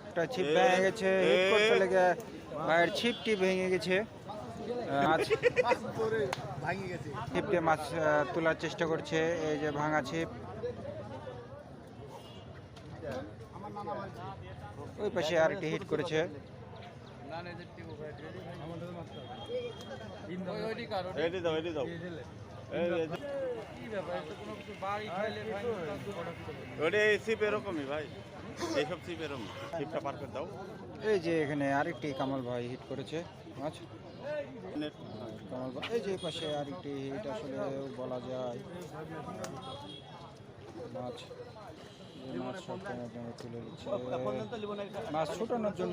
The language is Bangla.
একটা ছিপ ভেঙে গেছে, হিট করতে লেগে ভাইয়ের ছিপটি ভেঙে গেছে। ছিপ দিয়ে মাছ তোলার চেষ্টা করছে, এই যে ভাঙা ছিপ। ওই পাশে আরেকটি হিট করেছে। এরকমই ভাই, এইসব ছিপ এরকম, ছিপটা পার করে দাও। এই যে এখানে আরেকটি কামাল ভাই হিট করেছে মাছ। কামাল ভাই এই যে পাশে আরেকটি হিট, আসলে বলা যায় মাছ সব তুলে দিচ্ছে, মাছ ছোটানোর জন্য।